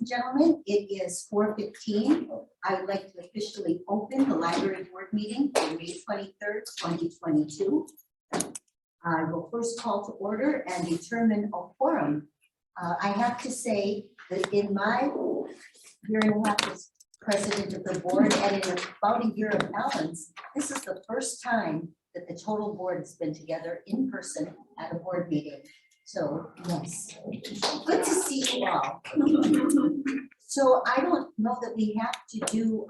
and gentlemen, it is 4:15. I would like to officially open the library board meeting for May 23rd, 2022. I will first call to order and determine a quorum. I have to say that in my hearing as president of the board and in about a year of Alan's, this is the first time that the total board has been together in person at a board meeting. So, yes, good to see you all. So I don't know that we have to do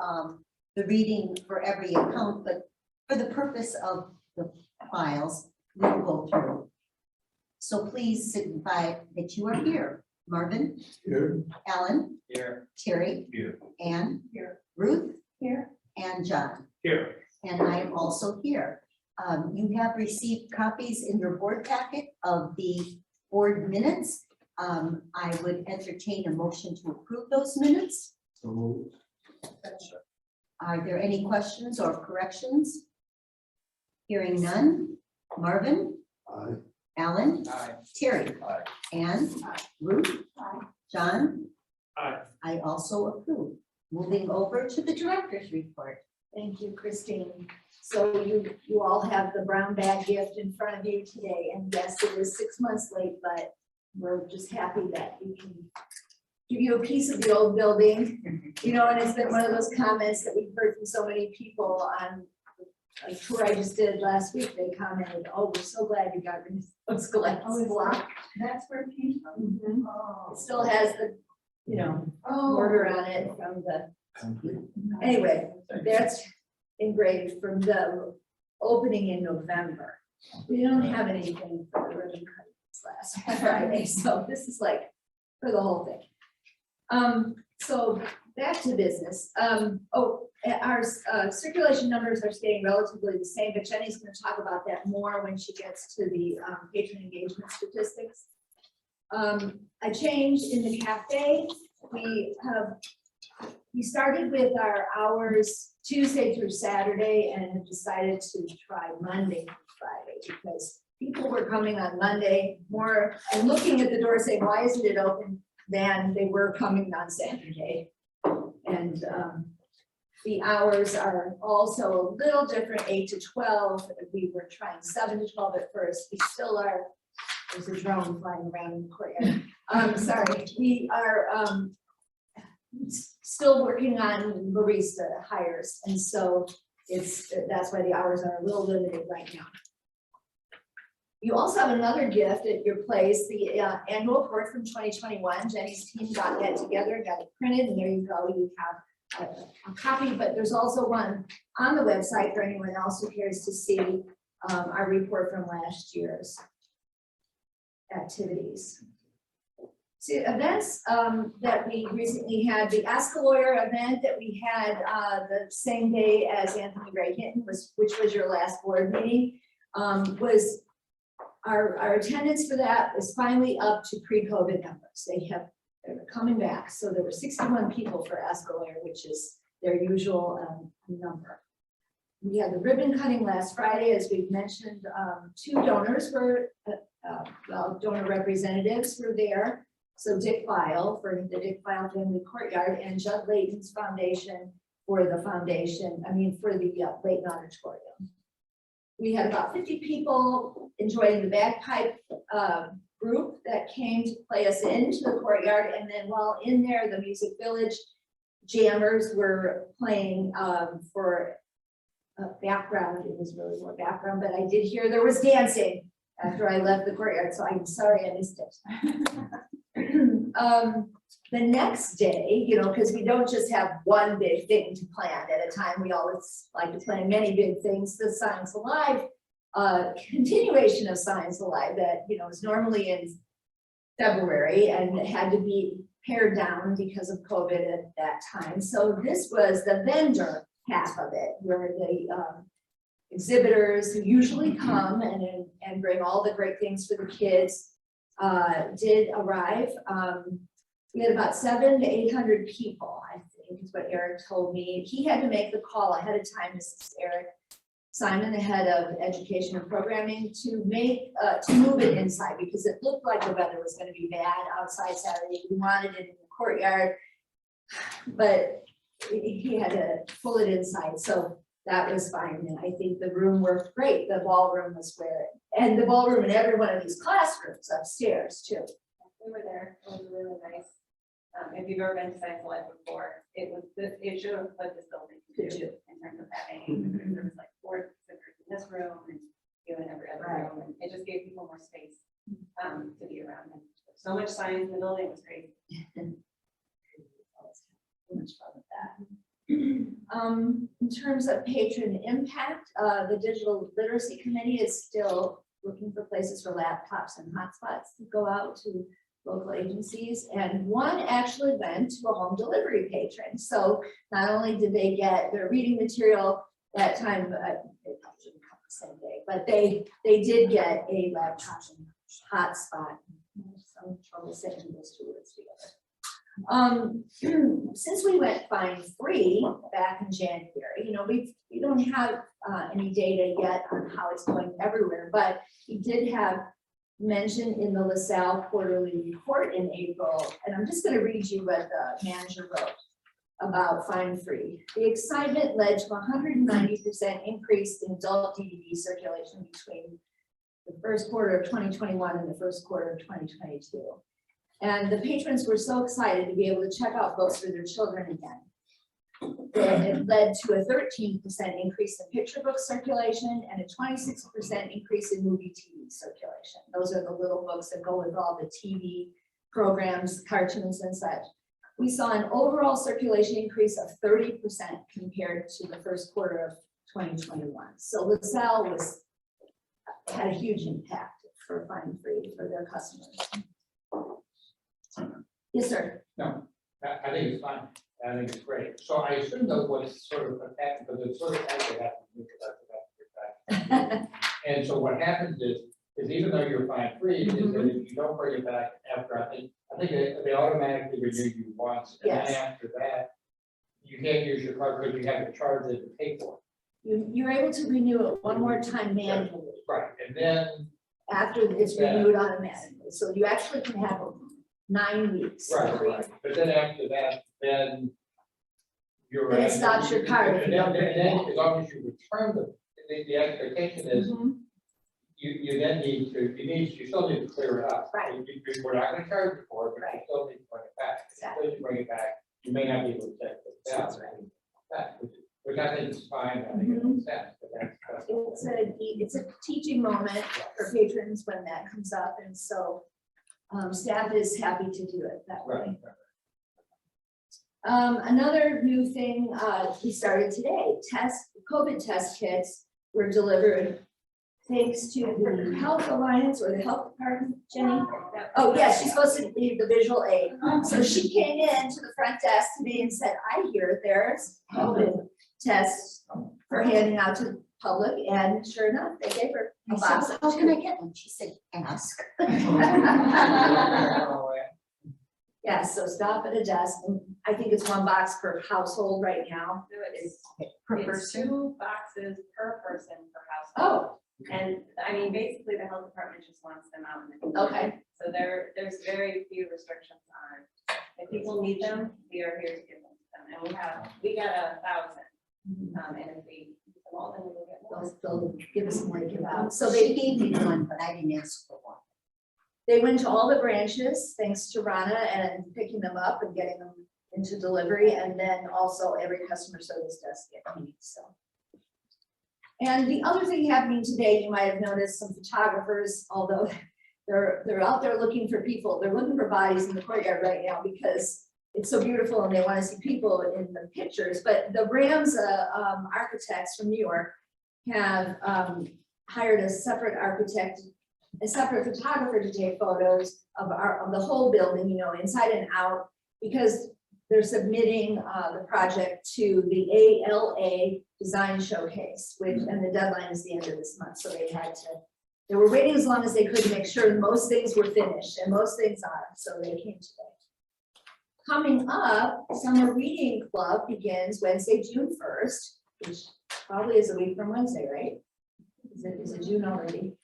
the reading for every account, but for the purpose of the files, we will go through. So please signify that you are here. Marvin? Here. Alan? Here. Terry? Here. Ann? Here. Ruth? Here. And John? Here. And I am also here. You have received copies in your board packet of the board minutes. I would entertain a motion to approve those minutes. So moved. Are there any questions or corrections? Hearing none. Marvin? Aye. Alan? Aye. Terry? Aye. Ann? Ruth? John? Aye. I also approve. Moving over to the director's report. Thank you, Christine. So you all have the brown bag gift in front of you today, and yes, it is 6 months late, but we're just happy that we can give you a piece of the old building. You know, and it's been one of those comments that we've heard from so many people on a tour I just did last week. They commented, "Oh, we're so glad you got rid of those glass block." That's where it came from. Mhm. Oh. It still has the, you know, border on it from the. Anyway, that's engraved from the opening in November. We don't have anything for the ribbon cutting this last Friday, so this is like for the whole thing. So back to business. Our circulation numbers are staying relatively the same, but Jenny's going to talk about that more when she gets to the patron engagement statistics. A change in the cafe. We started with our hours Tuesday through Saturday and have decided to try Monday through Friday because people were coming on Monday more and looking at the door saying, why isn't it open? Than they were coming on Saturday. And the hours are also a little different, 8 to 12. We were trying 7 to 12 at first. We still are. There's a drone flying around in the courtyard. Sorry, we are still working on barista hires, and so that's why the hours are a little limited right now. You also have another gift at your place, the annual report from 2021. Jenny's team got that together, got it printed, and there you go. You have a copy, but there's also one on the website for anyone else who cares to see our report from last year's activities. So events that we recently had, the Ask a Lawyer event that we had the same day as Anthony Ray Hinton, which was your last board meeting, was our attendance for that is finally up to pre-COVID numbers. They're coming back. So there were 61 people for Ask a Lawyer, which is their usual number. We had the ribbon cutting last Friday, as we've mentioned. 2 donors were, donor representatives were there. So Dick File for the Dick File Family Courtyard and Judd Layton's foundation for the foundation, for the Layton Auditorium. We had about 50 people enjoying the bagpipe group that came to play us into the courtyard. And then while in there, the Music Village jammers were playing for background. It was really more background, but I did hear there was dancing after I left the courtyard. So I'm sorry I missed it. The next day, because we don't just have one big thing to plan at a time, we always like to plan many big things. The Science Alive continuation of Science Alive that is normally in February and it had to be pared down because of COVID at that time. So this was the vendor half of it, where the exhibitors who usually come and bring all the great things for the kids did arrive. We had about 700 to 800 people, I think is what Eric told me. He had to make the call ahead of time. This is Eric Simon, the head of education and programming, to move it inside because it looked like the weather was going to be bad outside Saturday. We wanted it in the courtyard. But he had to pull it inside, so that was fine, and I think the room worked great, the ballroom was where, and the ballroom in every one of these classrooms upstairs too. We were there, it was really nice. If you've ever been to Science Life before, it showed what this building could do in terms of having, there was like 4 visitors in this room and you in every other Right. room, and it just gave people more space to be around. And so much science in the building, it was crazy. So much fun with that. In terms of patron impact, the Digital Literacy Committee is still looking for places for laptops and hotspots to go out to local agencies. And one actually went to a home delivery patron. So not only did they get their reading material that time, they probably didn't come the same day, but they did get a laptop and hotspot. Some trouble saying those two words together. Since we went fine free back in January, you know, we don't have any data yet on how it's going everywhere, but we did have mentioned in the LaSalle quarterly report in April, and I'm just going to read you what the manager wrote about fine free. The excitement led to 190% increase in adult DVD circulation between the first quarter of 2021 and the first quarter of 2022. And the patrons were so excited to be able to check out books for their children again. It led to a 13% increase in picture book circulation and a 26% increase in movie TV circulation. Those are the little books that go with all the TV programs, cartoons and such. We saw an overall circulation increase of 30% compared to the first quarter of 2021. So LaSalle had a huge impact for Fine Free for their customers. Yes, sir. No, I think it's fine. I think it's great. So I assume that what's sort of happened, because it's sort of actually happened. And so what happens is even though you're fine free, is that if you don't bring it back after, I think they automatically renew you once. And Yes. then after that, you can't use your card because you have to charge it to pay for You're able to renew it one more time manually it. Right. And then, after it's renewed automatically. So you actually can have 9 weeks. right. But then after that, then you're. Then it stops your card if you don't bring it then back. as long as you return the expectation is Mhm. you then need to, you still need to clear it up. Right. We're not gonna charge you for it, but you Right. still need to bring it back. Exactly. Until you bring it back, you may not be able to check it That's out. right. That, which I think is fine, I think it makes sense, but that's. It's a teaching moment for patrons when that comes up, and so staff is happy to do it that way. Right. Another new thing we started today, COVID test kits were delivered thanks to the Health Alliance or the Health Department, Jenny. Oh, yes, she's supposed to be the visual aid. So she came in to the front desk today and said, I hear there's COVID tests for handing out to the public, and sure enough, they gave her a I box. said, how can I get one? She said, ask. Yeah, so stop at a desk, and I think it's 1 box per household right now. It's Per it's person. 2 boxes per person per household. Oh, And I mean, basically, the health department just wants them out in the community. okay, So there's very few restrictions on, if people need them, we are here to give them to them. And we got 1,000. And if we use them all, then we will get more. they'll give us more to give out. So So they gave me one, but I didn't ask for one. they went to all the branches, thanks to Rana, and picking them up and getting them into delivery, and then also every customer service desk get me, so. And the other thing happening today, you might have noticed some photographers, although they're out there looking for people, they're looking for bodies in the courtyard right now because it's so beautiful and they want to see people in the pictures. But the Rams architects from New York have hired a separate architect, a separate photographer to take photos of the whole building, you know, inside and out, because they're submitting the project to the ALA Design Showcase, and the deadline is the end of this month, so they were waiting as long as they could to make sure most things were finished, and most things are, so they came today. Coming up, Summer Reading Club begins Wednesday, June 1st, which probably is a week from Wednesday, right? Is it June already?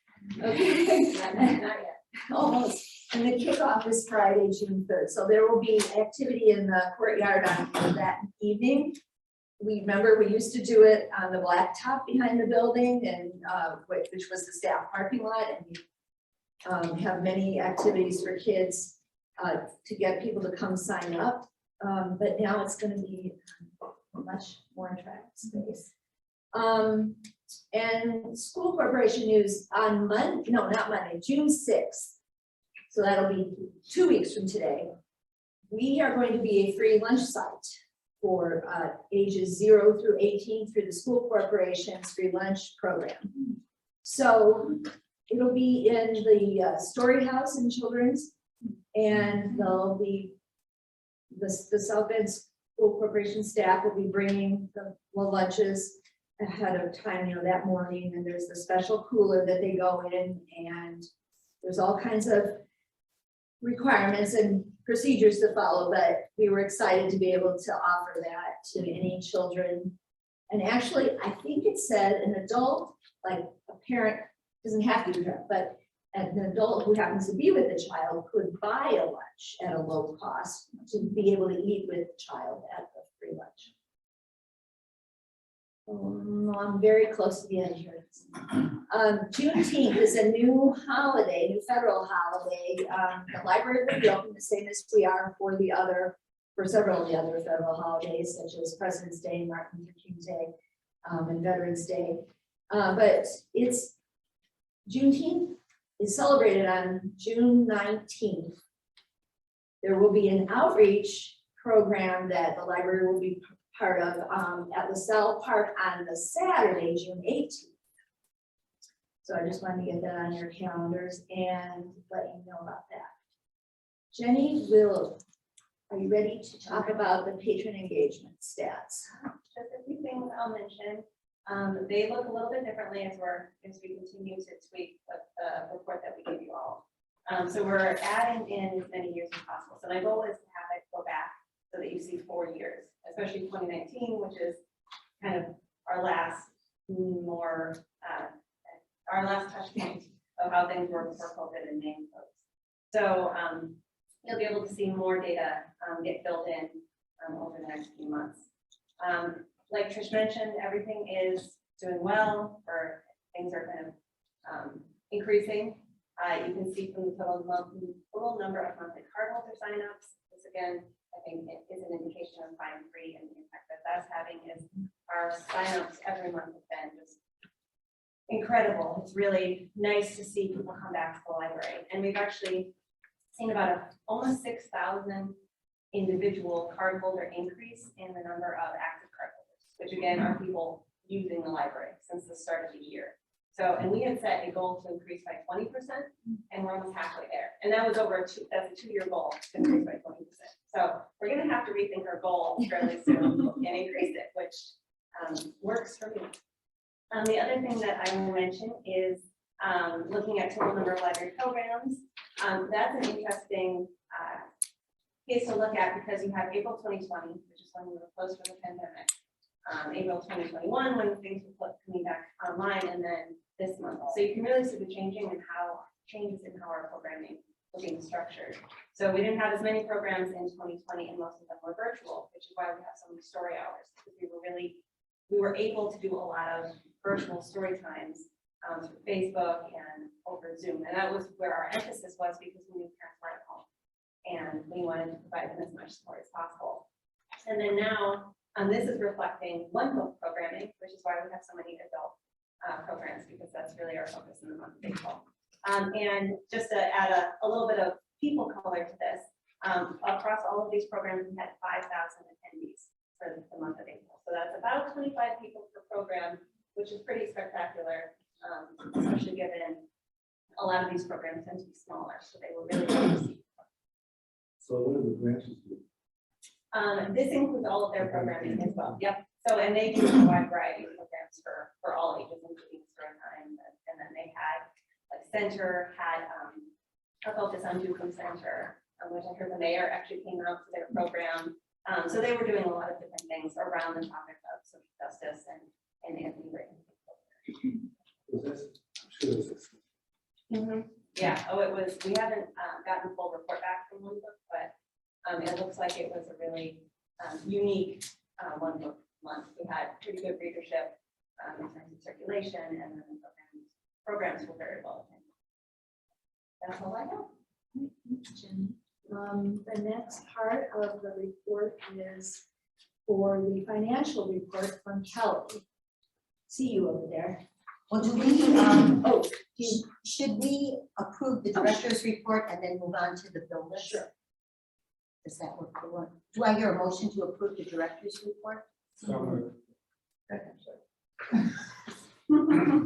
Okay. Not yet. almost, and the kickoff is Friday, June 3rd. So there will be activity in the courtyard on that evening. We remember we used to do it on the blacktop behind the building and which was the staff parking lot, and we have many activities for kids to get people to come sign up. But now it's going to be a much more attractive space. And school corporation news on Monday, no, not Monday, June 6th. So that'll be 2 weeks from today. We are going to be a free lunch site for ages 0 through 18 through the school corporation's free lunch program. So it'll be in the Story House in Children's, and there'll be the South Bend School Corporation staff will be bringing the lunches ahead of time, that morning, and there's the special cooler that they go in, and there's all kinds of requirements and procedures to follow, but we were excited to be able to offer that to any children. And actually, I think it said an adult, like a parent, doesn't have to be a parent, but an adult who happens to be with the child could buy a lunch at a low cost to be able to eat with the child at the free lunch. I'm very close to the end here. Juneteenth is a new holiday, new federal holiday. The library will be open the same as we are for several of the other federal holidays, such as President's Day, Martin Luther King Day, and Veterans Day. But Juneteenth is celebrated on June 19th. There will be an outreach program that the library will be part of at LaSalle Park on the Saturday, June 18th. So I just wanted to get that on your calendars and let you know about that. Jenny, are you ready to talk about the patron engagement stats? Just a few things I'll mention. They look a little bit differently as we continue to tweak the report that we give you all. So we're adding in as many years as possible. So my goal is to have it go back so that you see 4 years, especially 2019, which is kind of our last touch point of how things were before COVID and name codes. So you'll be able to see more data get filled in over the next few months. Like Trish mentioned, everything is doing well, or things are kind of increasing. You can see from the total number of monthly cardholder signups. This again, I think it is an indication of fine-free, and the impact that that's having is our signups every month have been just incredible. It's really nice to see people come back to the library, and we've actually seen about almost 6,000 individual cardholder increase in the number of active cardholders, which again are people using the library since the start of the year. So, and we had set a goal to increase by 20%, and we're almost halfway there. And that was that's a 2-year goal to increase by 20%. So we're going to have to rethink our goal fairly soon and increase it, which works for me. The other thing that I will mention is looking at total number of library programs. That's an interesting case to look at because you have April 2020, which is when we were closed for the pandemic. April 2021, when things were coming back online, and then this month. So you can really see the changes in how our programming was being structured. So we didn't have as many programs in 2020, and most of them were virtual, which is why we have so many story hours, because we were able to do a lot of virtual story times through Facebook and over Zoom, and that was where our emphasis was because we knew parents were at home, and we wanted to provide them as much support as possible. And then now. This is reflecting one-book programming, which is why we have so many adult programs, because that's really our focus in the month of April. And just to add a little bit of people color to this, across all of these programs, we had 5,000 attendees for the month of April. So that's about 25 people per program, which is pretty spectacular, especially given a lot of these programs tend to be smaller, so they were really well received. So what are the branches do? This includes all of their programming as well. Yep. So, and they do a wide variety of programs for all ages, including story time. And then they had, like, Center had a focus on Duke Center, which I heard the mayor actually came out to their program. So they were doing a lot of different things around the topic of social justice and Anthony Ray. Was this? I'm sure this is. Yeah, oh, it was, we haven't gotten a full report back from one book, but it looks like it was a really unique one book month. We had pretty good readership in terms of circulation, and then the programs were very well attended. That's all I know. The next part of the report is for the financial report from Kelly. See you over there. Well, do we, Oh, should we approve the director's report and then move on to the bill list? Sure. Does that work for one? Do I hear a motion to approve the director's report? So moved.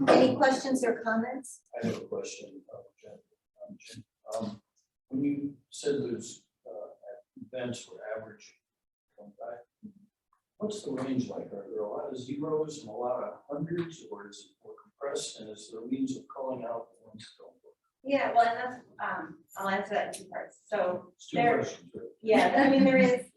Any questions or comments? I have a question, Jen. When you said there's events were average, 25, what's the range like? Are there a lot of zeros and a lot of hundreds, or is it more compressed? And is there a means of calling out the ones that don't work? Yeah, well, and that's, I'll answer that in two parts. So, It's two There- questions, right? yeah, I mean, there is,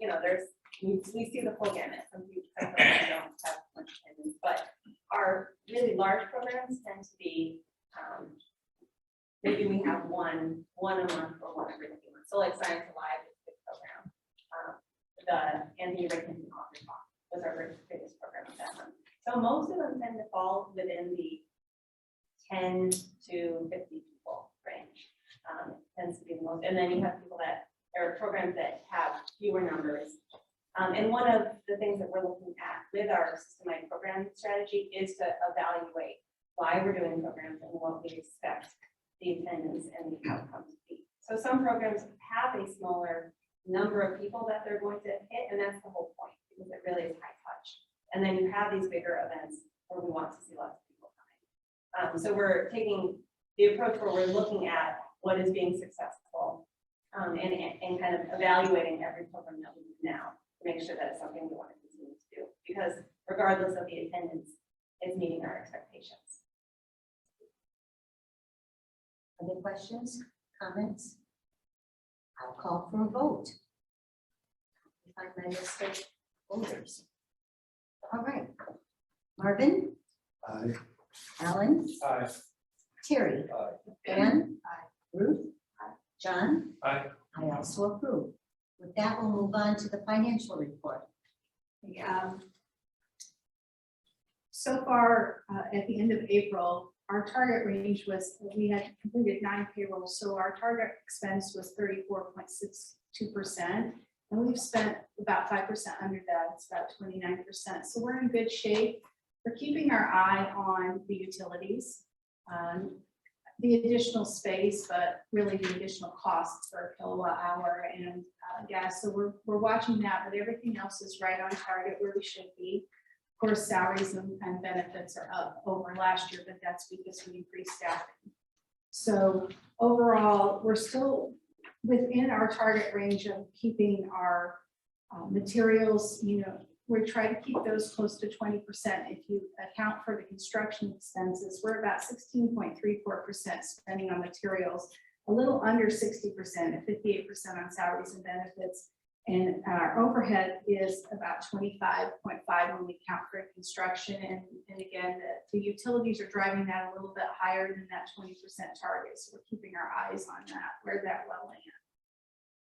we see the full gamut. Some people don't have much attendance, but our really large programs tend to be, maybe we have one a month or one every 2 months. So like Science Alive is a big program. The Anthony Rickman Author Talk was our biggest program of that month. So most of them tend to fall within the 10 to 50 people range. Tends to be the most, and then you have people that, there are programs that have fewer numbers. And one of the things that we're looking at with our systematic program strategy is to evaluate why we're doing programs and what we expect the attendance and the outcomes to be. So some programs have a smaller number of people that they're going to hit, and that's the whole point, because it really is high touch. And then you have these bigger events where we want to see lots of people coming. So we're taking the approach where we're looking at what is being successful and kind of evaluating every program that we do now to make sure that it's something we want to continue to do, because regardless of the attendance, it's meeting our expectations. Other questions, comments? I'll call for a vote. Find my list of voters. All right. Marvin, Aye. Alan, Aye. Terry, Aye. Ann, Ruth, John. Aye. I also approve. With that, we'll move on to the financial report. So far, at the end of April, our target range was, we had completed 9 payrolls, so our target expense was 34.62%. And we've spent about 5% under that, it's about 29%. So we're in good shape. We're keeping our eye on the utilities, the additional space, but really the additional costs for a kilowatt hour and gas. So we're watching that, but everything else is right on target where we should be. Of course, salaries and benefits are up over last year, but that's because we increased staffing. So overall, we're still within our target range of keeping our materials, we try to keep those close to 20%. If you account for the construction expenses, we're about 16.34% spending on materials, a little under 60% at 58% on salaries and benefits. And our overhead is about 25.5 when we count for construction. And again, the utilities are driving that a little bit higher than that 20% target. So we're keeping our eyes on that, where that leveling at.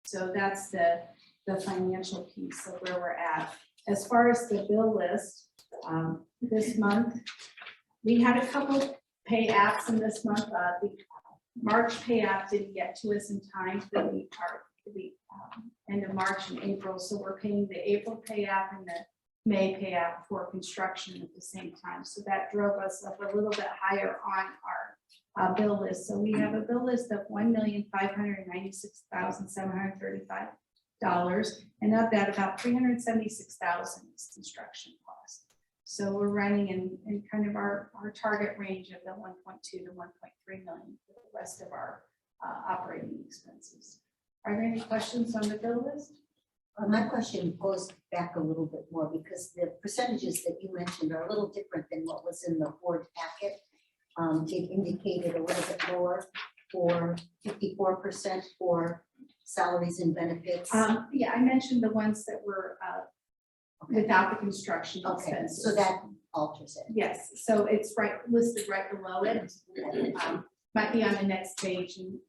So that's the financial piece of where we're at. As far as the bill list, this month, we had a couple pay apps in this month. The March pay app didn't get to us in time for the end of March and April. So we're paying the April pay app and the May pay app for construction at the same time. So that drove us up a little bit higher on our bill list. So we have a bill list of $1,596,735. And of that, about $376,000 is construction cost. So we're running in kind of our target range of the 1.2 to 1.3 million for the rest of our operating expenses. Are there any questions on the bill list? My question goes back a little bit more because the percentages that you mentioned are a little different than what was in the board packet. It indicated a little bit lower for 54% for salaries and benefits. Yeah, I mentioned the ones that were without the construction Okay, expenses. so that alters it. Yes, so it's listed right below it. might be on the next page. And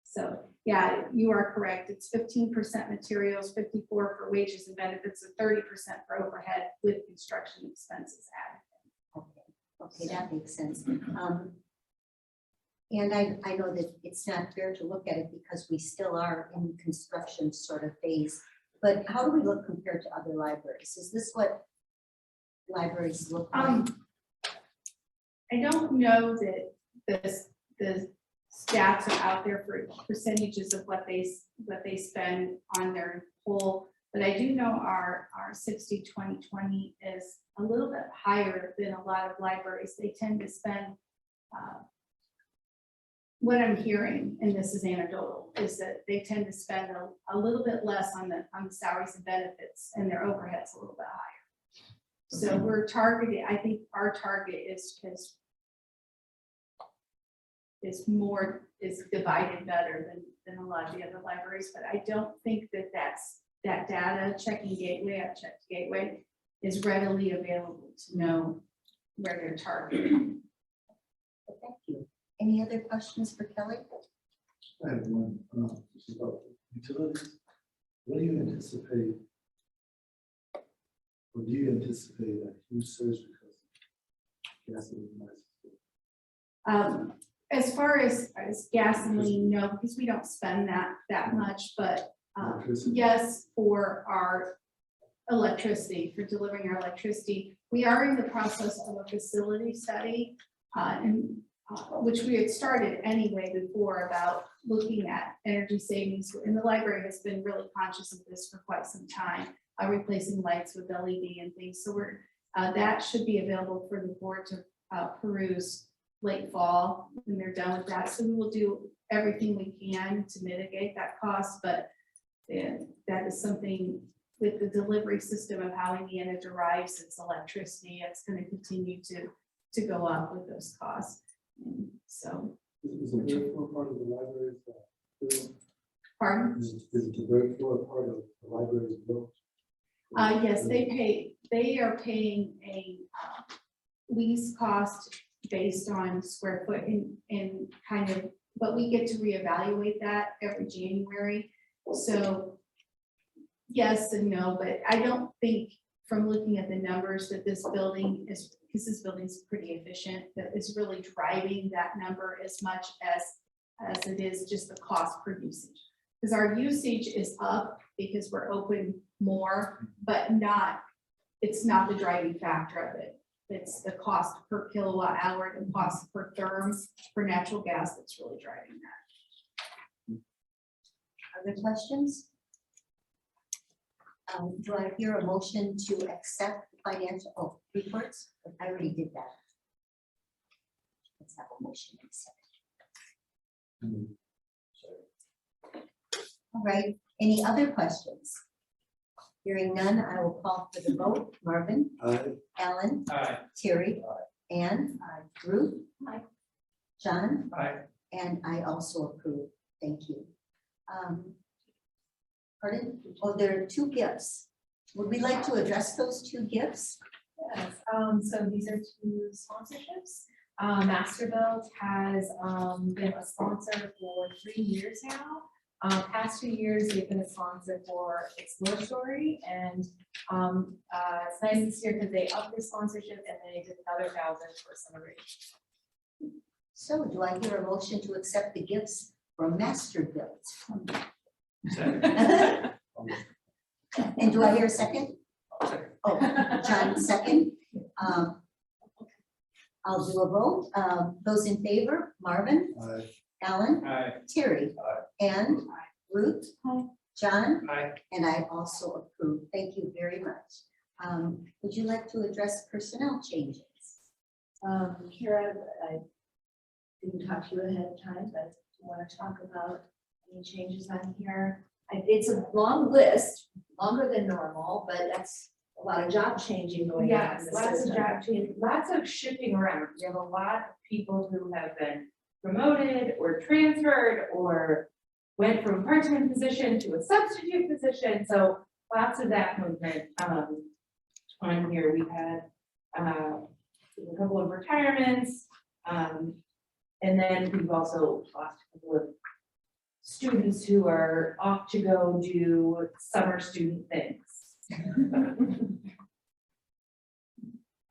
so, yeah, you are correct. It's 15% materials, 54% for wages and benefits, and 30% for overhead with construction expenses added. Okay, that makes sense. And I know that it's not fair to look at it because we still are in construction sort of phase. But how do we look compared to other libraries? Is this what libraries look like? I don't know that the stats are out there for percentages of what they spend on their whole, but I do know our 60-20-20 is a little bit higher than a lot of libraries. They tend to spend what I'm hearing, and this is anecdotal, is that they tend to spend a little bit less on the salaries and benefits, and their overhead's a little bit higher. So we're targeting, I think our target is divided better than a lot of the other libraries, but I don't think that data, checking Gateway, I've checked Gateway, is readily available to know where they're targeting. Thank you. Any other questions for Kelly? I have one, this is about utilities. What do you anticipate? Or do you anticipate a huge surge because of gasoline prices? As far as gasoline, no, because we don't spend that much, but Electricity? yes, for our electricity, for delivering our electricity, we are in the process of a facility study, which we had started anyway before, about looking at energy savings. And the library has been really conscious of this for quite some time, replacing lights with LED and things. So that should be available for the board to peruse late fall when they're done with that. So we will do everything we can to mitigate that cost, but that is something with the delivery system of how Indiana derives its electricity, it's going to continue to go up with those costs. And so, Is the third floor part of the library's bill? pardon? Is the third floor part of the library's bill? Yes, they are paying a lease cost based on square foot and kind of, but we get to reevaluate that every January. So yes and no, but I don't think from looking at the numbers that this building is, because this building is pretty efficient, that is really driving that number as much as it is just the cost per usage. Because our usage is up because we're open more, but it's not the driving factor of it. It's the cost per kilowatt hour and cost per therm for natural gas that's really driving that. Other questions? Do I hear a motion to accept the financial reports? I already did that. Let's have a motion. All right, any other questions? Hearing none, I will call for the vote. Marvin? Aye. Alan? Aye. Terry? Ann? Ruth? Aye. John? Aye. And I also approve. Thank you. Pardon? Oh, there are two gifts. Would we like to address those two gifts? Yes, so these are two sponsorships. Masterbuilt has been a sponsor for 3 years now. Past 2 years, they've been a sponsor for Explore Story, and it's nice this year because they upped their sponsorship and they did another 1,000 for celebration. So do I hear a motion to accept the gifts from Masterbuilt? And do I hear a second? Oh, John, second. I'll do a vote. Those in favor, Marvin, Aye. Alan, Aye. Terry, and Ruth, John, Aye. and I also approve. Thank you very much. Would you like to address personnel changes? Kara, I didn't talk to you ahead of time, but I want to talk about any changes on here. It's a long list, longer than normal, but that's a lot of job changing going on. Yes, in the lots of system. job change, lots of shifting around. We have a lot of people who have been promoted or transferred or went from part-time position to a substitute position. So lots of that movement on here. We've had a couple of retirements. And then we've also lost a couple of students who are off to go do summer student things.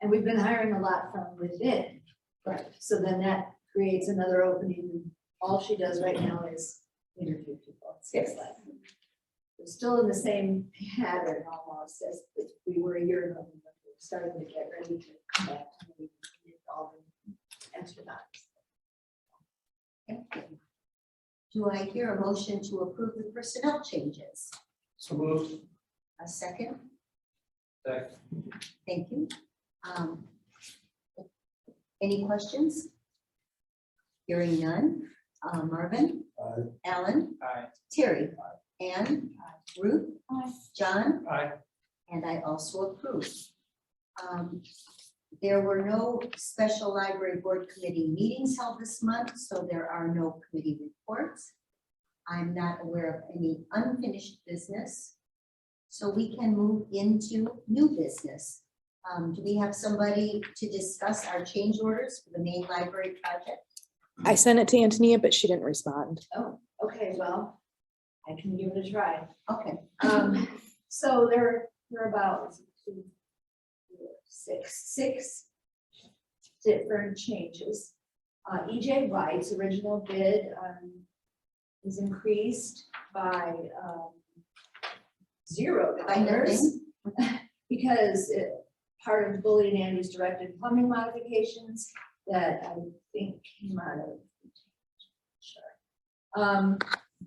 And we've been hiring a lot from within. Right. So then that creates another opening. All she does right now is interview people. Yes. We're still in the same pattern almost as we were a year ago. When we were starting to get ready to come back to all the astronauts. Do I hear a motion to approve the personnel changes? So moved. A second? Second. Thank you. Any questions? Hearing none. Marvin? Aye. Alan? Aye. Terry? Ann? Ruth? Aye. John? Aye. And I also approve. There were no special library board committee meetings held this month, so there are no committee reports. I'm not aware of any unfinished business. So we can move into new business. Do we have somebody to discuss our change orders for the main library project? I sent it to Antonia, but she didn't respond. Oh, okay, well, I can give it a try. Okay, So there are about six different changes. EJ White's original bid is increased by $0 By nothing. because part of Bully and Andy's directed plumbing modifications that I think came out of.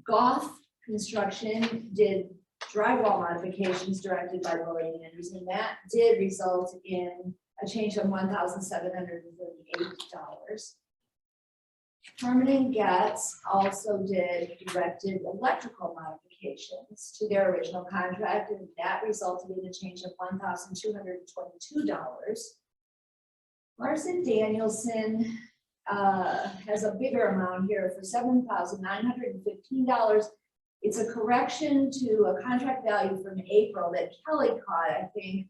Goff Construction did drywall modifications directed by Bully and Andrews, and that did result in a change of $1,738. Herman & Getz also did directed electrical modifications to their original contract, and that resulted in a change of $1,222. Larson Danielson has a bigger amount here for $7,915. It's a correction to a contract value from April that Kelly caught, I think,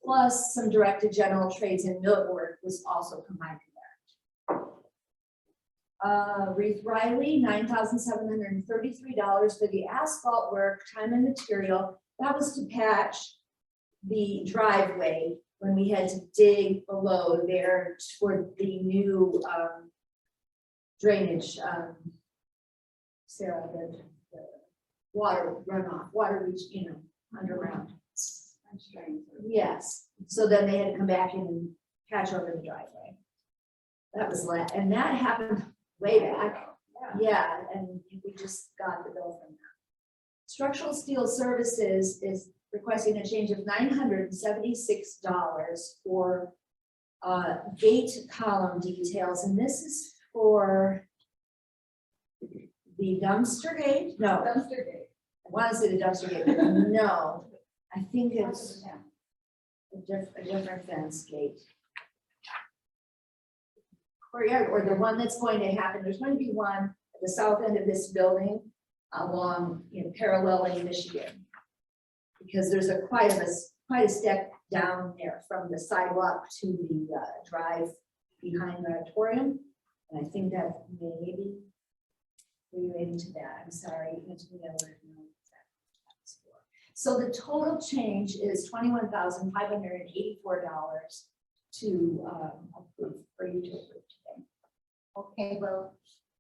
plus some directed general trades and millwork was also combined in there. Reeve Riley, $9,733 for the asphalt work, time and material. That was to patch the driveway when we had to dig below there for the new drainage. Sarah, the water runoff, water reach, underground. Yes, so then they had to come back in and patch over the driveway. That was and that happened way back. Yeah, and we just got the bill from that. Structural Steel Services is requesting a change of $976 for gate column details, and this is for the dumpster gate? No. Dumpster gate. I want to say the dumpster gate, but no, I think it's a different fence gate. Courtyard, or the one that's going to happen, there's going to be one at the south end of this building along, paralleling Michigan. Because there's quite a step down there from the sidewalk to the drive behind the auditorium. And I think that maybe relating to that, I'm sorry. So the total change is $21,584 to approve for you to approve today. okay, well,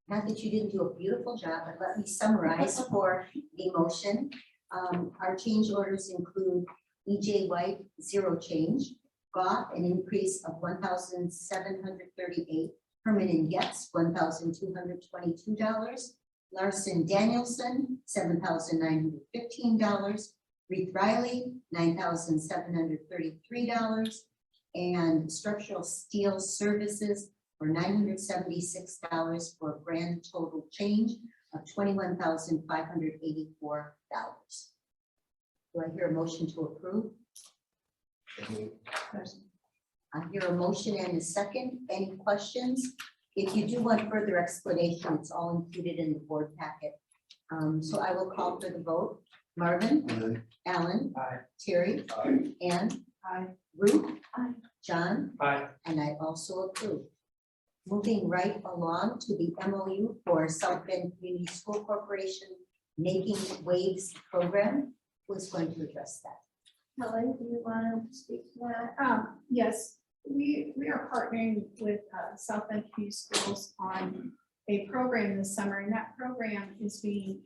not that you didn't do a beautiful job, but let me summarize for the motion. Our change orders include EJ White, 0 change, Goff, an increase of $1,738, Herman & Getz, $1,222, Larson Danielson, $7,915, Reeve Riley, $9,733, and Structural Steel Services for $976 for a grand total change of $21,584. Do I hear a motion to approve? I hear a motion and a second. Any questions? If you do want further explanation, it's all included in the board packet. So I will call for the vote. Marvin? Aye. Alan? Aye. Terry? Aye. Ann? Aye. Ruth? John? Aye. And I also approve. Moving right along to the MOU for South Bend Community School Corporation Making Waves Program. Who's going to address that? Helen, do you want to speak to that? Yes, we are partnering with South Bend Community Schools on a program this summer, and that program is being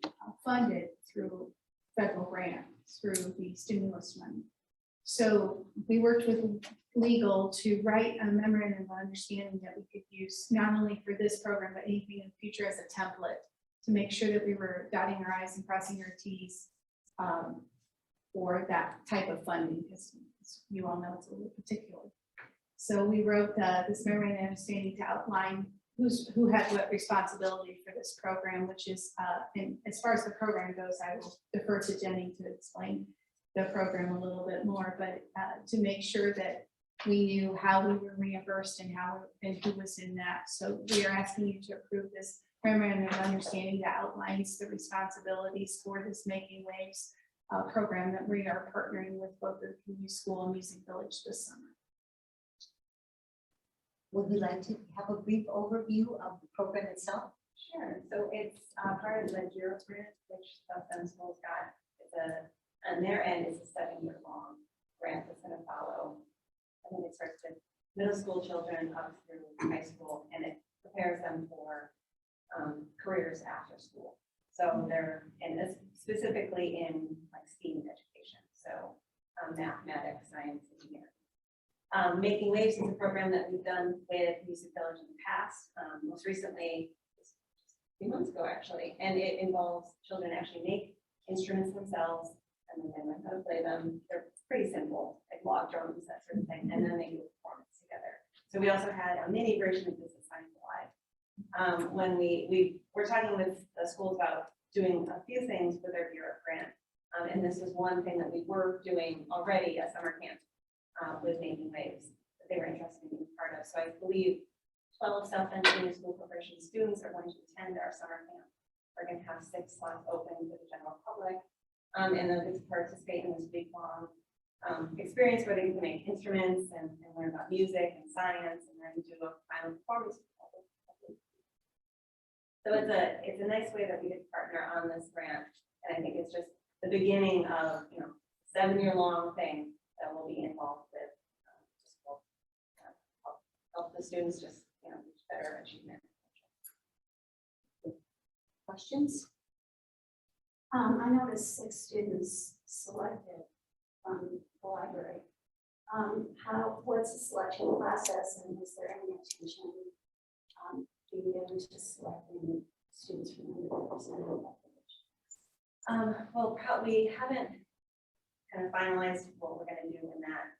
funded through federal grant, through the stimulus money. So we worked with legal to write a memorandum of understanding that we could use not only for this program, but anything in the future as a template to make sure that we were dotting our i's and crossing our t's for that type of funding, because you all know it's a little particular. So we wrote this memorandum of understanding to outline who had what responsibility for this program, which is, and as far as the program goes, I will defer to Jenny to explain the program a little bit more, but to make sure that we knew how we were reimbursed and who was in that. So we are asking you to approve this memorandum of understanding that outlines the responsibilities for this Making Waves program that we are partnering with both the community school and Music Village this summer. Would we like to have a brief overview of the program itself? Sure, so it's part of the Jira grant, which South Bend Schools got. It's on their end, it's a 7-year-long grant that's going to follow. I think it starts with middle school children up through high school, and it prepares them for careers after school. So they're, and it's specifically in like STEAM education, so mathematics, science, engineering. Making Waves is a program that we've done with Music Village in the past, most recently, just a few months ago actually, and it involves children actually make instruments themselves, and then they learn how to play them. They're pretty simple, like log drums, that sort of thing, and then they do a performance together. So we also had a mini version of this at Science Alive. When we were talking with the schools about doing a few things with their Bureau grant, and this was one thing that we were doing already at summer camp with Making Waves that they were interested in being part of. So I believe 12 South Bend Community School Corporation students are going to attend our summer camp. We're going to have 6 slots open to the general public, and they'll get to participate in this big long experience where they can make instruments and learn about music and science, and then do a final performance. So it's a nice way that we could partner on this grant, and I think it's just the beginning of 7-year-long thing that we'll be involved with. Just will help the students just reach better achievement. Questions? I noticed 6 students selected from the library. What's the selection process, and is there any attention being given to selecting students from underrepresented populations? Well, we haven't kind of finalized what we're going to do in that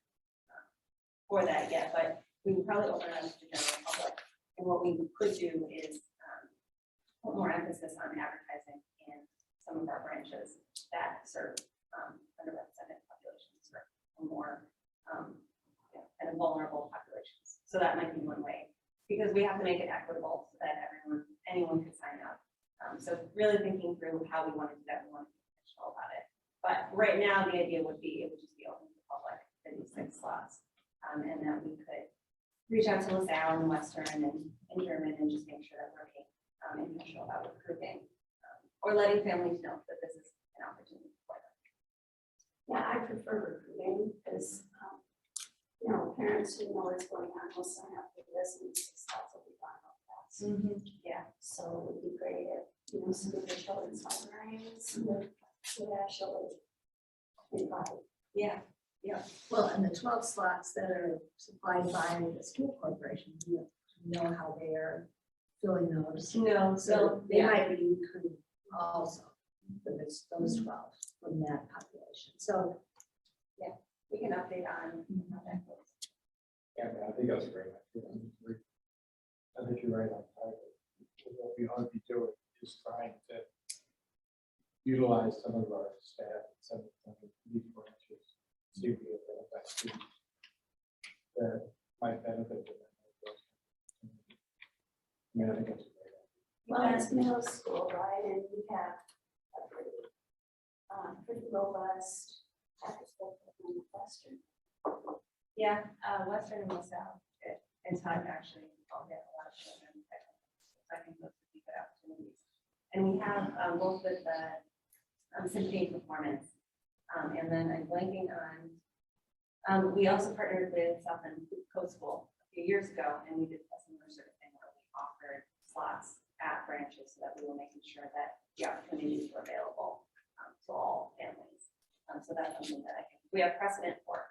for that yet, but we will probably open it up to the general public. And what we could do is put more emphasis on advertising in some of our branches that serve underrepresented populations or more kind of vulnerable populations. So that might be one way, because we have to make it equitable so that anyone can sign up. So really thinking through how we want to do that, we want to be intentional about it. But right now, the idea would be it would just be open to the public for these 6 slots, and that we could reach out to LaSalle and Western and German and just make sure that we're being intentional about recruiting or letting families know that this is an opportunity for them. Yeah, I prefer recruiting because, parents who know what's going on will sign up for this, and 6 spots will be fine on that. Yeah. So it would be great if, some of the children's librarians would actually invite. Yeah. Well, and the 12 slots that are supplied by the school corporation, you know how they are filling those. No, So they might be recruited also for those 12 from that population. So we can update on how that goes. Yeah, I think that's a great idea. I think you're right on target. What we ought to be doing is trying to utilize some of our staff, some of these branches, to be able to identify students that might benefit from that. I think that's a great idea. Well, it's middle school, right? And we have a pretty robust after school program at Western. Yeah, Western and LaSalle and Todd actually all get a lot of shit. And we have both with the symphony performance. And then I'm blanking on, we also partnered with South End Coast School a few years ago, and we did a similar sort of thing where we offered slots at branches so that we were making sure that the opportunities were available to all families. So that's something that I think we have precedent for.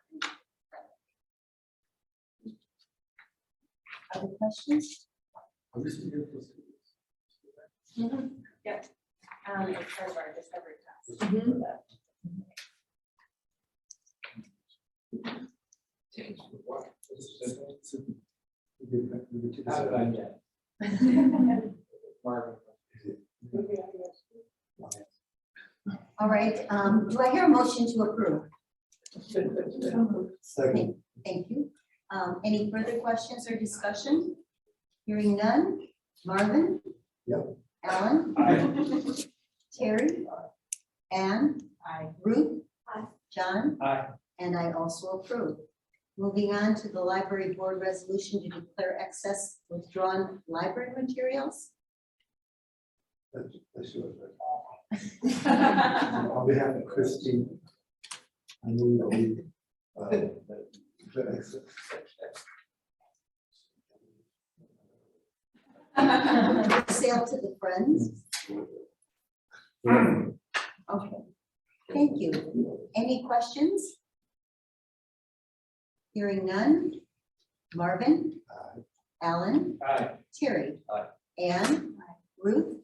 Other questions? I'm just here for students. Yep. As part of our discovery class. How did I get? Marvin. All right, do I hear a motion to approve? Second. Thank you. Any further questions or discussion? Hearing none. Marvin? Yep. Alan? Terry? Anne? Ruth? John? Aye. And I also approve. Moving on to the library board resolution to declare excess withdrawn library materials. That's yours, right? On behalf of Christine, I move that we, the exit. Sale to the friends. Okay, thank you. Any questions? Hearing none. Marvin? Alan? Aye. Terry? Aye. Anne? Ruth?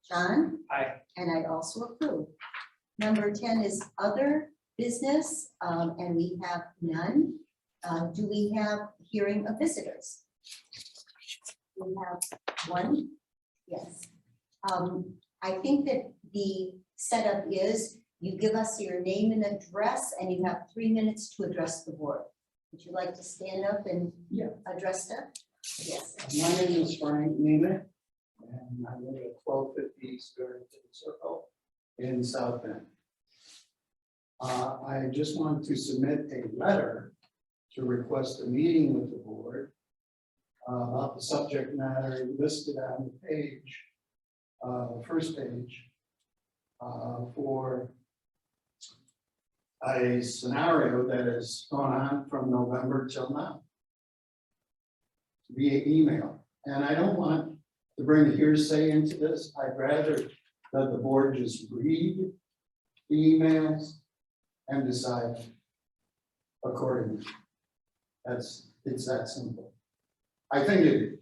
John? Aye. And I also approve. Number 10 is other business, and we have none. Do we have hearing of visitors? We have one. Yes. I think that the setup is you give us your name and address, and you have 3 minutes to address the board. Would you like to stand up and address them? Yes. My name is Frank Neiman, and I live at 1250 East Barrington Circle in South Bend. I just want to submit a letter to request a meeting with the board about the subject matter listed on the page, the first page, for a scenario that has gone on from November till now via email. And I don't want to bring hearsay into this. I'd rather that the board just read the emails and decide accordingly. It's that simple. I think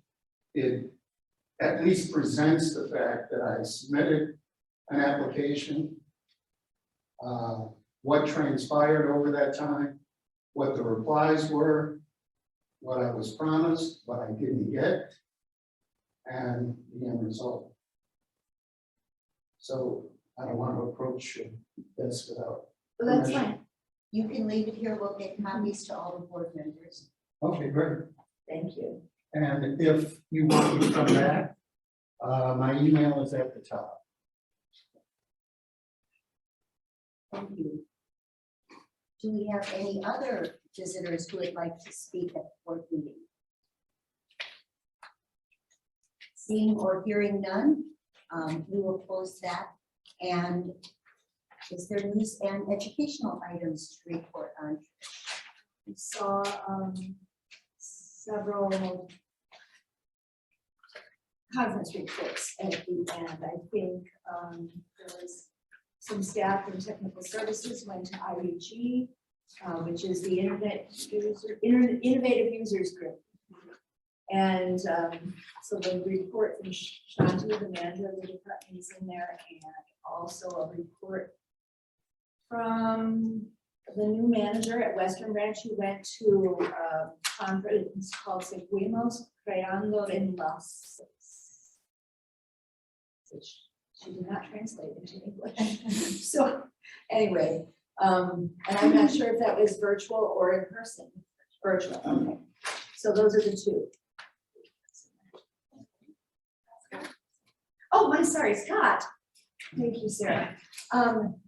it at least presents the fact that I submitted an application, what transpired over that time, what the replies were, what I was promised, what I didn't get, and the end result. So I don't want to approach this without. Well, that's fine. You can leave it here. We'll get copies to all the board members. Okay, great. Thank you. And if you want me to come back, my email is at the top. Thank you. Do we have any other visitors who would like to speak at the board meeting? Seeing or hearing none, we will close that. And is there news and educational items to report on? We saw several conference reports at the end. I think there was some staff from technical services went to IUG, which is the Innovative Users Group. And so the report from Shanti, the manager of the department, is in there, and also a report from the new manager at Western Branch who went to a conference called Seguimos Creando Enlaces, which she did not translate into English. So anyway, and I'm not sure if that was virtual or in person. Virtual, okay. So those are the two. Oh, I'm sorry, Scott. Thank you, Sarah.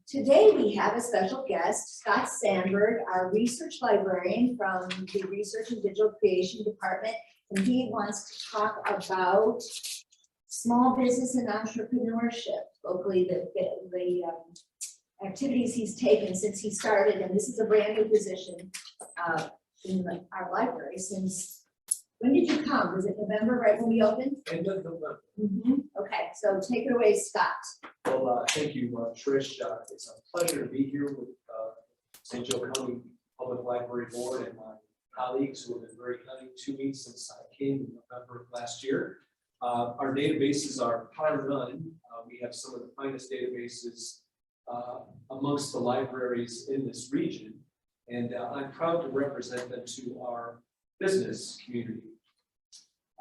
Today we have a special guest, Scott Sandberg, our research librarian from the Research and Digital Creation Department, and he wants to talk about small business and entrepreneurship locally, the activities he's taken since he started, and this is a brand new position in our library since, when did you come? Was it November, right when we opened? End of November. Okay, so take it away, Scott. Well, thank you, Trish. It's a pleasure to be here with St. Joe County Public Library Board and my colleagues who have been very kind to me since I came in November of last year. Our databases are par none. We have some of the finest databases amongst the libraries in this region, and I'm proud to represent them to our business community.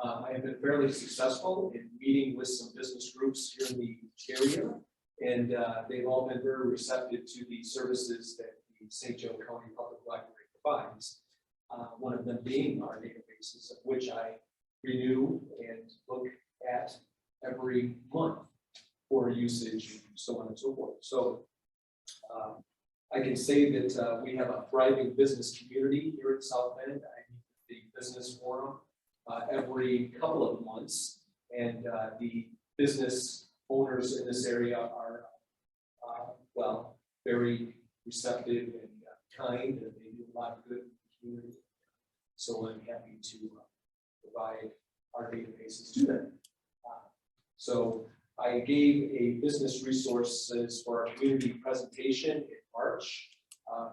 I have been fairly successful in meeting with some business groups here in the area, and they've all been very receptive to the services that the St. Joe County Public Library provides. One of them being our databases, of which I renew and look at every month for usage and so on and so forth. So I can say that we have a thriving business community here in South Bend. I meet the business forum every couple of months, and the business owners in this area are well, very receptive and kind, and they do a lot of good in the community. So I'm happy to provide our databases to them. So I gave a business resources for our community presentation in March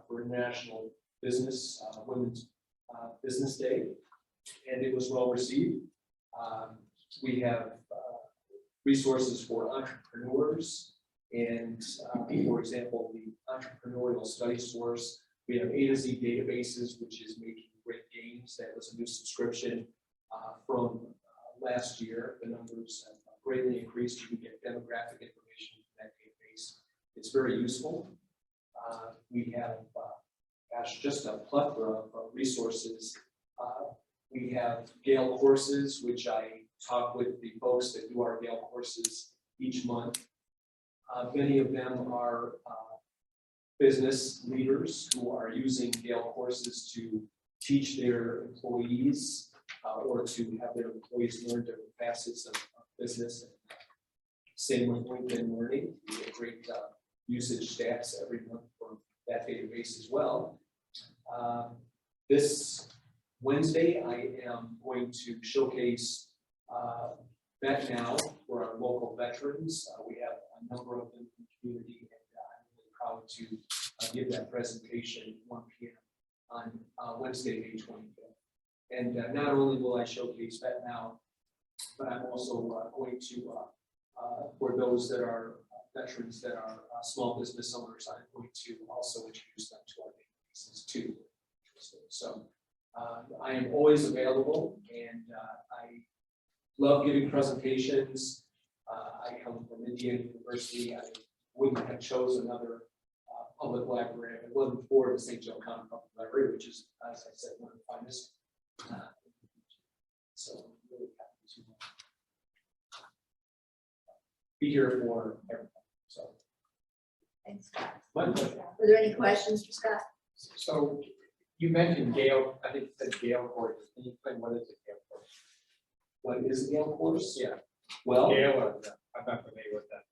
for National Business Women's Business Day, and it was well received. We have resources for entrepreneurs, and for example, the entrepreneurial study source. We have A to Z databases, which is making great gains. That was a new subscription from last year. The numbers have greatly increased. You can get demographic information from that database. It's very useful. We have, gosh, just a plethora of resources. We have Gale courses, which I talk with the folks that do our Gale courses each month. Many of them are business leaders who are using Gale courses to teach their employees or to have their employees learn different facets of business. Same with LinkedIn Learning. We get great usage stats every month from that database as well. This Wednesday, I am going to showcase Vet Now for our local veterans. We have a number of them in the community, and I'm really proud to give that presentation at 1 p.m. on Wednesday, May 25th. And not only will I showcase Vet Now, but I'm also going to, for those that are veterans that are small business owners, I'm going to also introduce them to our databases too. So I am always available, and I love giving presentations. I come from Indiana University. I wouldn't have chosen another public library if it wasn't for the St. Joe County Public Library, which is, as I said, one of the finest. So I'm really happy to be here for everyone. So Thanks, Scott. my pleasure. Were there any questions for Scott? So you mentioned Gale, I think you said Gale course. Can you explain what is a Gale course? What is a Gale course? Yeah. Well, Gale, I'm not familiar with that.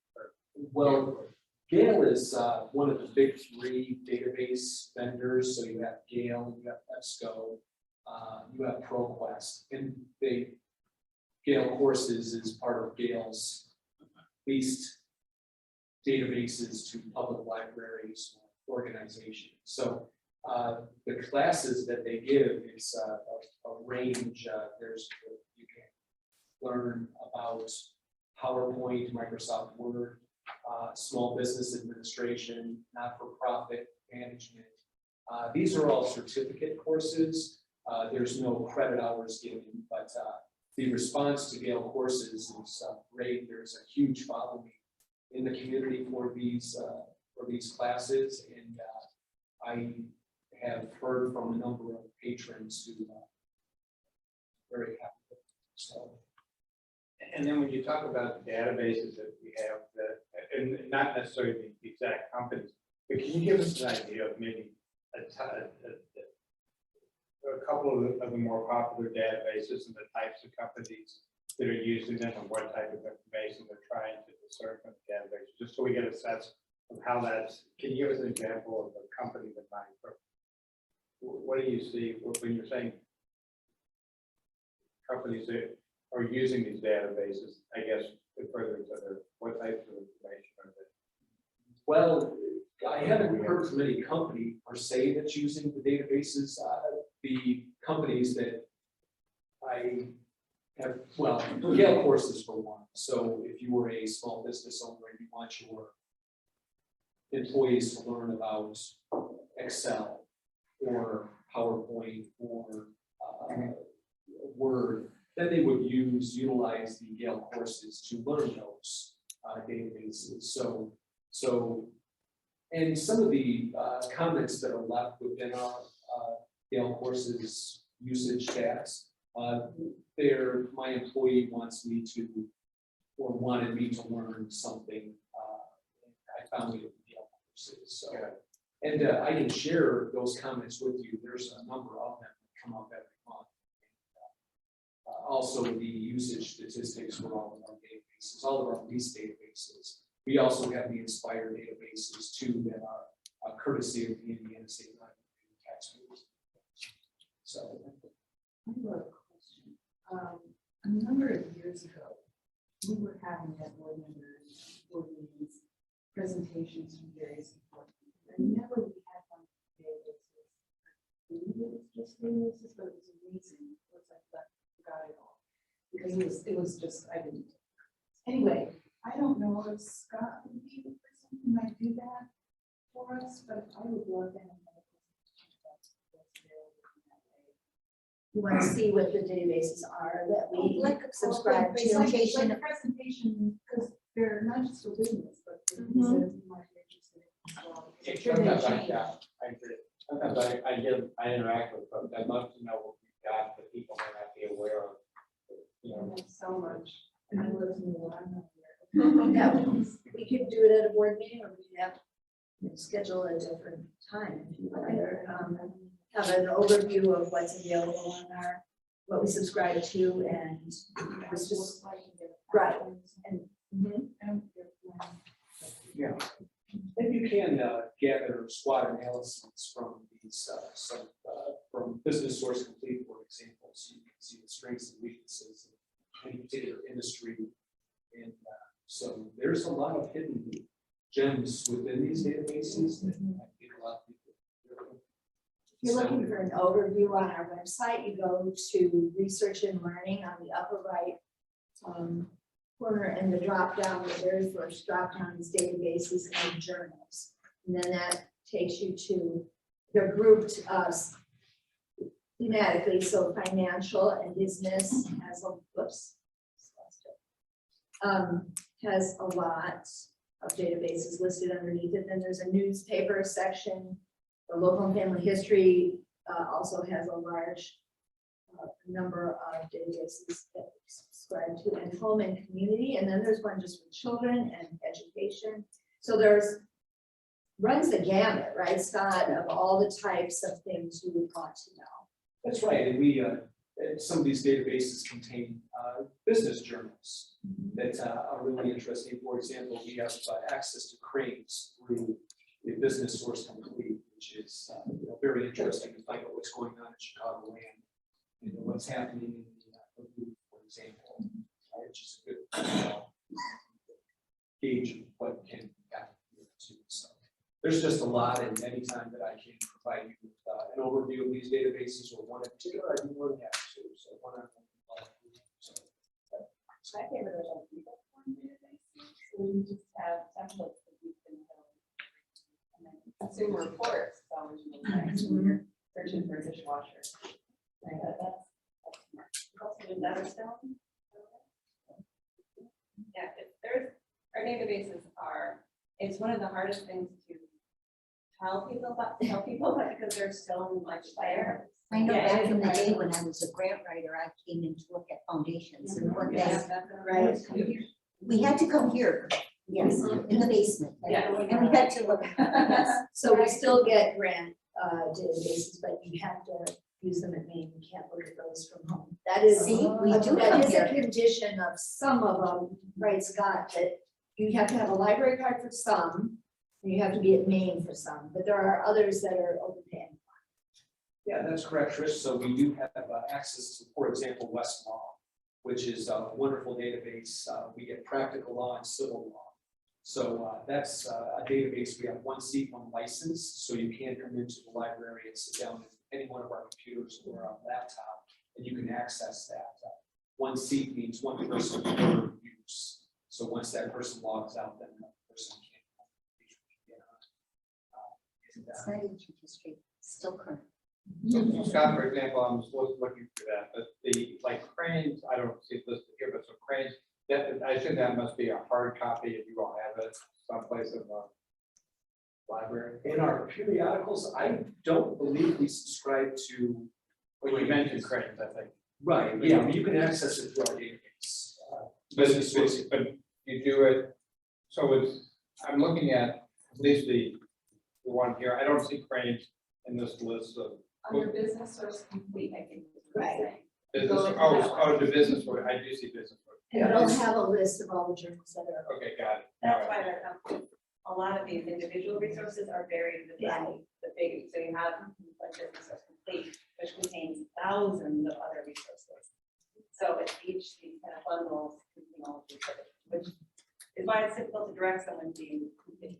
well, Gale is one of the big three database vendors. So you have Gale, you have EBSCO, you have ProQuest, and Gale courses is part of Gale's leased databases to public libraries or organizations. So the classes that they give is a range. You can learn about PowerPoint, Microsoft Word, small business administration, not-for-profit management. These are all certificate courses. There's no credit hours given, but the response to Gale courses is great. There's a huge following in the community for these classes, and I have heard from a number of patrons who are very happy with it. So. And then when you talk about the databases that we have, that, and not necessarily the exact companies, but can you give us an idea of maybe a couple of the more popular databases and the types of companies that are using them and what type of information they're trying to discern from the database, just so we get a sense of how that's, can you give us an example of a company that might, what do you see when you're saying companies that are using these databases, I guess, to further each other, what types of information are they? Well, I haven't heard from any company per se that's using the databases. The companies that I have, well, Yale courses for one. So if you were a small business owner and you want your employees to learn about Excel or PowerPoint or Word, then they would utilize the Yale courses to learn those databases. So, and some of the comments that are left within our Yale courses usage stats, my employee wants me to, or wanted me to learn something. I found it in Yale courses. So, and I can share those comments with you. There's a number of them that come up every month. Also, the usage statistics for all of our databases, all of our lease databases. We also have the Inspire databases too that are courtesy of the Indiana State Library taxpayers. So. I have a question. A number of years ago, we were having at board members for these presentations from various departments. And never we had one databases. I believe it was just databases, but it was amazing. It was like that, forgot it all. Because it was just, I didn't. Anyway, I don't know if Scott would be the person who might do that for us, but I would love to have that. You want to see what the databases are that we subscribe to. Like a presentation, because they're not just for business, but for businesses you might be interested in as well. Sometimes I agree. Sometimes I interact with folks. I'd love to know what we've got that people may not be aware of. You know, There's so much. And I live in the world, I'm not aware. Yeah, we could do it at a board meeting, or we could have schedule a different time if you like, or have an overview of what's available on our, what we subscribe to, and it's just right. And yeah. And you can gather SWOT analysis from these, from Business Source Complete, for example, so you can see the strengths and weaknesses of any particular industry. And so there's a lot of hidden gems within these databases that I think a lot of people. if you're looking for an overview on our website, you go to Research and Learning on the upper right corner, and the drop down, the very first drop down is databases and journals. And then that takes you to, they're grouped thematically, so financial and business has has a lot of databases listed underneath it. Then there's a newspaper section. The local and family history also has a large number of databases that we subscribe to, and home and community. And then there's one just for children and education. So there's runs the gamut, right, Scott, of all the types of things you would want to know. That's right, and we some of these databases contain business journals that are really interesting. For example, we have access to cranes through the Business Source Complete, which is very interesting to find out what's going on in Chicagoland, what's happening in the group, for example, which is a good gauge of what can happen here too. So there's just a lot, and anytime that I can provide you with an overview of these databases or one in particular, I'd be more than happy to. So one on one. My favorite is on people form databases. So we just have templates that you can and then consumer reports. It's always really nice when you're searching for a dishwasher. Like that's smart. Also do letter stone. Yeah, our databases are, it's one of the hardest things to tell people about because there's so much there. I know Yeah, back in the right. day when I was a grant writer, I came in to look at foundations and what Yeah, they, Right. we had to come here, yes, in the basement. Yeah. And we had to look, yes. So we still get grant databases, but you have to use them at Maine, we can't look at those from home. That is, See, we do that come is a here. condition of some of them, right, Scott, that you have to have a library card for some, and you have to be at Maine for some, but there are others that are open to anyone. Yeah, that's correct, Trish. So we do have access to, for example, Westlaw, which is a wonderful database. We get practical law and civil law. So that's a database. We have one seat, one license, so you can come into the library and sit down at any one of our computers or a laptop, and you can access that. One seat means one person per use. So once that person logs out, then the person can't. It's not in history, still current. So Scott, for example, I'm supposed to looking for that, but the, like cranes, I don't see it listed here, but so cranes, that, I assume that must be a hard copy if you all have it someplace in the library. In our periodicals, I don't believe we subscribe to. Well, you mentioned cranes, I think. Right, yeah, you can access it through our database. But you do it, so it's, I'm looking at least the one here, I don't see cranes in this list of Under business source complete, I think. is what it's saying. business, Go into oh, that one. the business one, I do see business one. And they'll have a list of all the journals that are. Okay, got it. That's why they're, a lot of these individual resources are buried within the big, so you have like business source complete, which contains thousands of other resources. So it's each, these kind of bundles, you know, which is why it's difficult to direct someone to complete.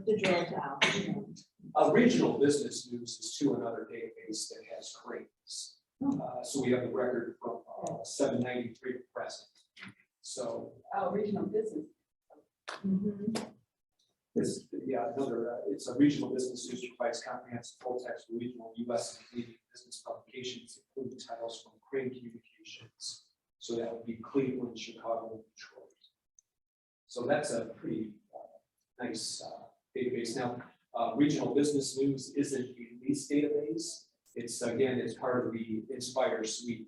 The drill down. Regional business news is to another database that has cranes. So we have the record from 793 to present. So Oh, regional business. this, yeah, another, it's a regional business news that provides comprehensive full text for regional US and Canadian business publications, including titles from Crane Communications. So that would be Cleveland, Chicago, and Detroit. So that's a pretty nice database. Now, regional business news isn't a lease database. It's, again, it's part of the Inspire suite.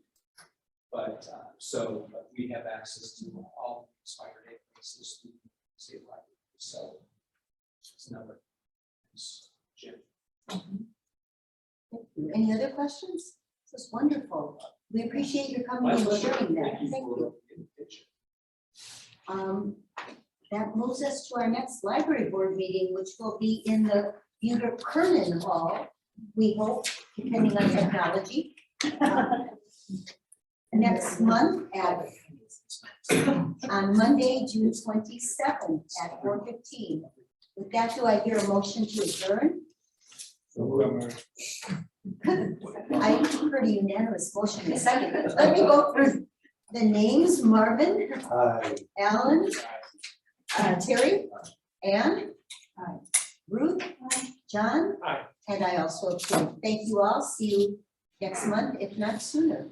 But but we have access to all the Inspire databases through the state library. So it's another. Jim. Any other questions? This is wonderful. We appreciate your coming My and pleasure. sharing that. Thank you Thank for you. the invitation. That moves us to our next library board meeting, which will be in the Buter Kernan Hall, we hope, depending on technology. Next month on Monday, June 27th at 4:15. With that, do I hear a motion to adjourn? I heard a unanimous motion in a second. Let me go through the names: Marvin, Alan, Terry, Ann, Ruth, John, Aye. and I also approve. Thank you all. See you next month, if not sooner.